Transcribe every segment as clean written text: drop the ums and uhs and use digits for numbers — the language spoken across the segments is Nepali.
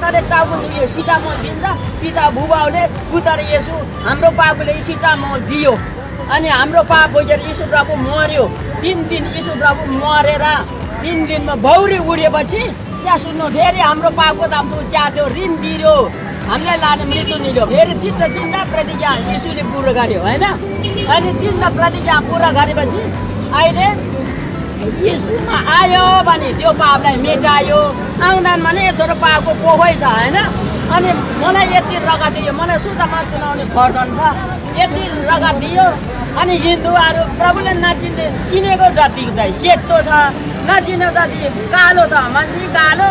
तले टाउको यो सिटामोल दिन्छ पिता बुबाउले पुत्र येशू हाम्रो बाबुले सिटामोल दियो अनि हाम्रो पाप बोकेर यीशु प्रभु मर्यो 3 दिन यीशु प्रभु मरेर 3 दिनमा भौरी उडेपछि त्यहाँ सुन्नु फेरि हाम्रो पापको दाम च्यात्यो ऋण तिर्यो हामीलाई लाने मृत्यु निल्यो फेरि तीनवटा प्रतिज्ञा यीशुले पुरा गर्यो हैन अनि 3वटा प्रतिज्ञा पुरा गरेपछि अहिले यीशुमा आयो भने त्यो पापलाई मेटायो आउँदैन भने यत्रो पापको पोखै छ हैन अनि मलाई यति रगत दियो मलाई सुधामा सुनाउने वर्णन छ यति रगत दियो अनि हिन्दूहरू प्रभुले नचिन्ने चिनेको जति चाहिँ सेतो छ नचिने जति कालो छ मान्छे कालो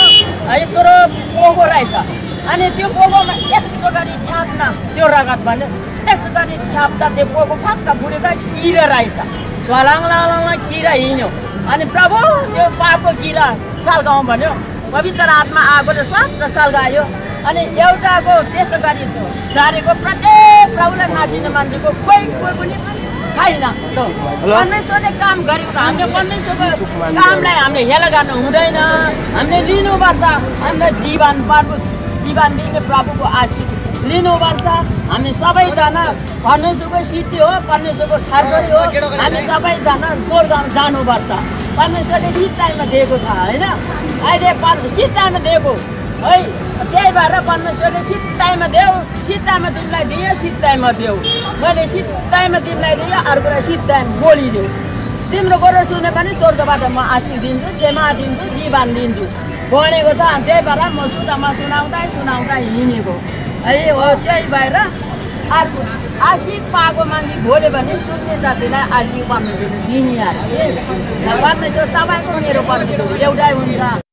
यत्रो पोको रहेछ अनि त्यो पोकोमा यस्तो गरी छाप्न त्यो रगत भने यस्तो गरी छाप्दा त्यो पोको फक्क फुटेर किरा रहेछ झलाङ किरा हिँड्यो अनि प्रभु त्यो पापको किरा सल्काउँ भन्यो पवित्र आत्मा आगोले स्वास्थ्य सल्कायो अनि एउटाको त्यस्तो गरी सारेको प्रत्येक प्रभुलाई नचिन्ने मान्छेको कोही पनि छैन परमेश्वरले काम गरेको त हामीले परमेश्वरको कामलाई हामीले हेला गर्नु हुँदैन हामीले लिनुपर्छ हाम्रो जीवन दिने प्रभुको आशीष लिनुपर्छ हामी सबैजना परमेश्वरको सिद्धि हो परमेश्वरको थरथरी हो हामी सबैजना स्वर्गमा जानुपर्छ परमेश्वरले सिध टाइममा दिएको छ होइन अहिले सिध टाइममा दिएको है त्यही भएर परमेश्वरले सिध टाइममा देऊ सिध टाइममा तिमीलाई दियो सिध टाइममा देऊ मैले सिध टाइममा तिमीलाई दियो अर्कोलाई सिध टाइम बोलिदेऊ तिम्रो गोरो सुने पनि स्वर्गबाट म आशीष दिन्छु क्षमा दिन्छु जीवन दिन्छु भनेको छ त्यही भएर म सुनाउँदा हिँडेको है हो त्यही भएर अर्को आशीष पाएको मान्छे बोल्यो भने सुन्ने जातिलाई आशीष परमेश्वरले दिने परमेश्वर तपाईँको मेरो परमेश्वर एउटै हुन्छ